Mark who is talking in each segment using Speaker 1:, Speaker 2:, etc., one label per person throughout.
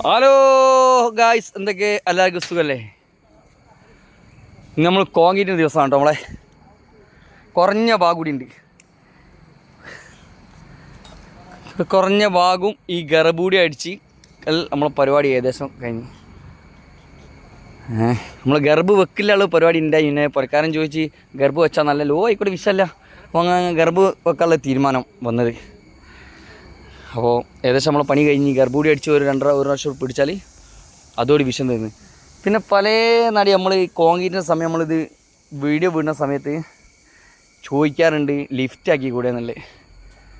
Speaker 1: Hello guys, എന്തൊക്കെ എല്ലാവർക്കും സുഖമല്ലേ? നമ്മൾ കോൺക്രീറ്റിൻ്റെ ദിവസമാണ് കേട്ടോ. നമ്മളെ കുറഞ്ഞ ഭാഗം കൂടി ഉണ്ട്. കുറഞ്ഞ ഭാഗവും ഈ ഗർഭൂടി അടിച്ച് നമ്മളെ പരിപാടി ഏകദേശം കഴിഞ്ഞു. നമ്മൾ ഗർഭ് വെക്കില്ല പരിപാടി ഉണ്ടായി. പിന്നെ പുറക്കാരൻ ചോദിച്ച് ഗർഭ് വെച്ചാൽ നല്ല ലോ ആയിക്കോട്ടെ, വിഷയമല്ല. അപ്പോൾ അങ്ങനെ ഗർഭ് വെക്കാനുള്ള തീരുമാനം വന്നത്. അപ്പോൾ ഏകദേശം നമ്മൾ പണി കഴിഞ്ഞ് ഗർഭൂടി അടിച്ച് ഒരു പ്രാവശ്യം പിടിച്ചാൽ അതോടെ വിഷം തരുന്നു. പിന്നെ പല നടി നമ്മൾ കോൺക്രീറ്റിൻ്റെ സമയം നമ്മളിത് വീഡിയോ വിടുന്ന സമയത്ത് ചോദിക്കാറുണ്ട് ലിഫ്റ്റ് ആക്കി കൂടെ എന്നുള്ളത്.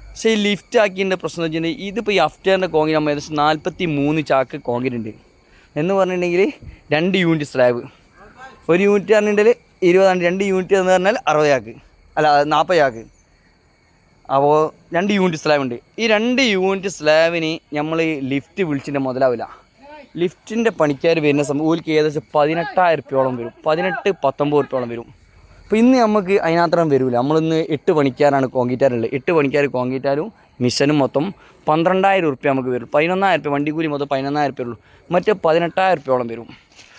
Speaker 1: പക്ഷേ ഈ ലിഫ്റ്റ് ആക്കിയതിൻ്റെ പ്രശ്നം എന്ന് വെച്ചിട്ടുണ്ടെങ്കിൽ ഇതിപ്പോൾ ഈ അഫ്റ്ററിൻ്റെ കോൺക്രീറ്റ് നമ്മൾ ഏകദേശം 43 ചാക്ക് കോൺക്രീറ്റ് ഉണ്ട് എന്ന് പറഞ്ഞിട്ടുണ്ടെങ്കിൽ 2 യൂണിറ്റ് സ്ലാബ്. ഒരു യൂണിറ്റ് പറഞ്ഞിട്ടുണ്ടെങ്കിൽ 20, 2 യൂണിറ്റ് എന്ന് പറഞ്ഞാൽ 60 ചാക്ക്, അല്ല 40 ചാക്ക്. അപ്പോൾ 2 യൂണിറ്റ് സ്ലാബുണ്ട്. ഈ 2 യൂണിറ്റ് സ്ലാബിന് നമ്മൾ ലിഫ്റ്റ് വിളിച്ചിട്ട് മുതലാവില്ല. ലിഫ്റ്റിൻ്റെ പണിക്കാർ വരുന്ന സമയം ഓൽക്ക് ഏകദേശം 18,000 രൂപയോളം വരും, 18-19 രൂപയോളം വരും. അപ്പോൾ ഇന്ന് നമുക്ക് അതിനകത്രം വരില്ല. നമ്മളിന്ന് 8 പണിക്കാരാണ് കോൺക്രീറ്റാറുള്ളത്. 8 പണിക്കാർ കോൺക്രീറ്റാരും മിഷനും മൊത്തം 12,000 രൂപ നമുക്ക് വരും. 11,000 രൂപ വണ്ടിക്കൂലി മൊത്തം 11,000 രൂപ ഉള്ളൂ. മറ്റേ 18,000 രൂപയോളം വരും.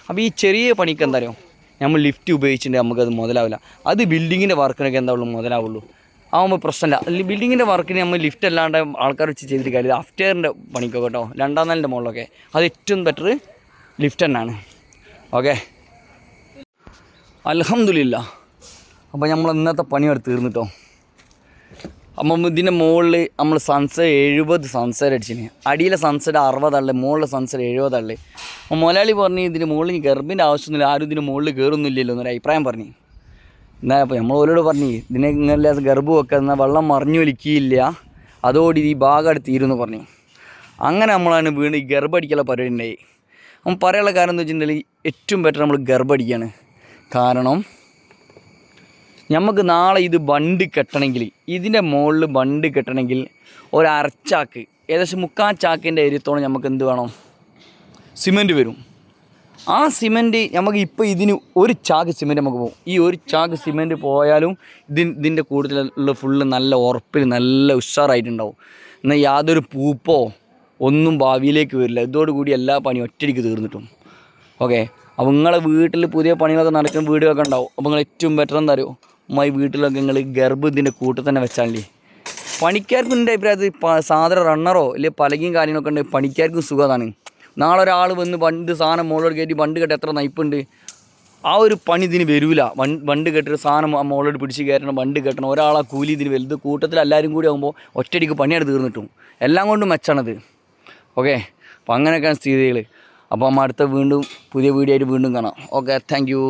Speaker 1: അപ്പോൾ ഈ ചെറിയ പണിക്ക് എന്താ പറയുക, നമ്മൾ ലിഫ്റ്റ് ഉപയോഗിച്ചിട്ടുണ്ടെങ്കിൽ നമുക്കത് മുതലാവില്ല. അത് ബിൽഡിങ്ങിൻ്റെ വർക്കിനൊക്കെ എന്താ ഉള്ളൂ മുതലാവുള്ളൂ. ആകുമ്പോൾ പ്രശ്നമില്ല. ബിൽഡിങ്ങിൻ്റെ വർക്കിന് നമ്മൾ ലിഫ്റ്റ് അല്ലാണ്ട് ആൾക്കാർ വെച്ച് ചെയ്തിട്ട് കാര്യമില്ല. അഫ്റ്ററിൻ്റെ പണിക്കൊക്കെ കേട്ടോ, 2ാം നിലൻ്റെ മുകളിലൊക്കെ അത് ഏറ്റവും ബെറ്റർ ലിഫ്റ്റ് തന്നെയാണ്. ഓക്കെ, അൽഹംദുലില്ലാ. അപ്പോൾ നമ്മൾ ഇന്നത്തെ പണിയെടുത്ത് തീർന്നിട്ടോ. അപ്പം ഇതിൻ്റെ മുകളിൽ നമ്മൾ സൺസെറ്റ് 70 സൺസെറ്റ് അടിച്ചിന്. അടിയിലെ സൺസെറ്റ് 60 അല്ലേ, മുകളിലെ സൺസെറ്റ് 70 അല്ലേ. അപ്പോൾ മുതലാളി പറഞ്ഞ് ഇതിന് മുകളിൽ ഗർഭിൻ്റെ ആവശ്യമൊന്നുമില്ല, ആരും ഇതിന് മുകളിൽ കയറുന്നില്ലല്ലോ എന്നൊരു അഭിപ്രായം പറഞ്ഞു. എന്നാൽ അപ്പോൾ നമ്മൾ ഓരോട് പറഞ്ഞു ഇതിനെ ഇങ്ങനെ ഗർഭ് വെക്കുന്ന വെള്ളം മറിഞ്ഞു വലിക്കുകയില്ല, അതോടെ ഈ ഭാഗം അടുത്ത് തീരുമെന്ന് പറഞ്ഞു. അങ്ങനെ നമ്മളാണ് വീണ്ടും ഈ ഗർഭടിക്കുള്ള പരിപാടി ഉണ്ടായി. അപ്പം പറയാനുള്ള കാരണം എന്ന് വെച്ചിട്ടുണ്ടെങ്കിൽ ഏറ്റവും ബെറ്റർ നമ്മൾ ഗർഭടിക്കുകയാണ്. കാരണം നമുക്ക് നാളെ ഇത് ബണ്ട് കെട്ടണമെങ്കിൽ, ഇതിൻ്റെ മുകളിൽ ബണ്ട് കെട്ടണമെങ്കിൽ ഒരു അരച്ചാക്ക്, ഏകദേശം 3/4 ചാക്കിൻ്റെ ഏരിയത്തോളം നമുക്ക് എന്ത് വേണം, സിമൻറ്റ് വരും. ആ സിമൻറ്റ് നമുക്ക് ഇപ്പോൾ ഇതിന് 1 ചാക്ക് സിമൻറ്റ് നമുക്ക് പോകും. ഈ 1 ചാക്ക് സിമൻറ്റ് പോയാലും ഇതിൻ്റെ കൂടുതലുള്ള ഫുള്ള് നല്ല ഉറപ്പിൽ നല്ല ഉഷാറായിട്ടുണ്ടാവും. എന്നാൽ യാതൊരു പൂപ്പോ ഒന്നും ഭാവിയിലേക്ക് വരില്ല. ഇതോടുകൂടി എല്ലാ പണിയും ഒറ്റയ്ക്ക് തീർന്നിട്ടും. ഓക്കെ, അപ്പോൾ നിങ്ങളെ വീട്ടിൽ പുതിയ പണികളൊക്കെ നടക്കുന്ന വീടുകളൊക്കെ ഉണ്ടാവും. അപ്പോൾ നിങ്ങൾ ഏറ്റവും ബെറ്റർ എന്താ അറിയോ, ഈ വീട്ടിലൊക്കെ നിങ്ങൾ ഗർഭ് ഇതിൻ്റെ കൂട്ടിൽ തന്നെ വെച്ചാൽ പണിക്കാർക്കും എൻ്റെ അഭിപ്രായത്തിൽ സാധാരണ റണ്ണറോ അല്ലെങ്കിൽ പലകയും കാര്യങ്ങളൊക്കെ ഉണ്ട്, പണിക്കാർക്കും സുഖമാണ്. നാളെ ഒരാൾ വന്ന് ബണ്ട് സാധനം മുകളിലോട്ട് കയറ്റി ബണ്ട് കെട്ടി എത്ര നയിപ്പുണ്ട്, ആ ഒരു പണി ഇതിന് വരില്ല. ബണ്ട് കെട്ടിട്ട് സാധനം മുകളിലോട്ട് പിടിച്ച് കയറ്റണം, ബണ്ട് കെട്ടണം, ഒരാളാ കൂലി ഇതിന് വലുത്. കൂട്ടത്തിൽ എല്ലാവരും കൂടി ആകുമ്പോൾ ഒറ്റയടിക്ക് പണിയാണ് തീർന്നിട്ടും. എല്ലാം കൊണ്ടും മെച്ചാണത്. ഓക്കെ, അപ്പോൾ അങ്ങനെയൊക്കെയാണ് സ്ഥിതികൾ. അപ്പോൾ നമ്മൾ അടുത്ത വീണ്ടും പുതിയ വീഡിയോ ആയിട്ട് വീണ്ടും കാണാം. Okay, thank you.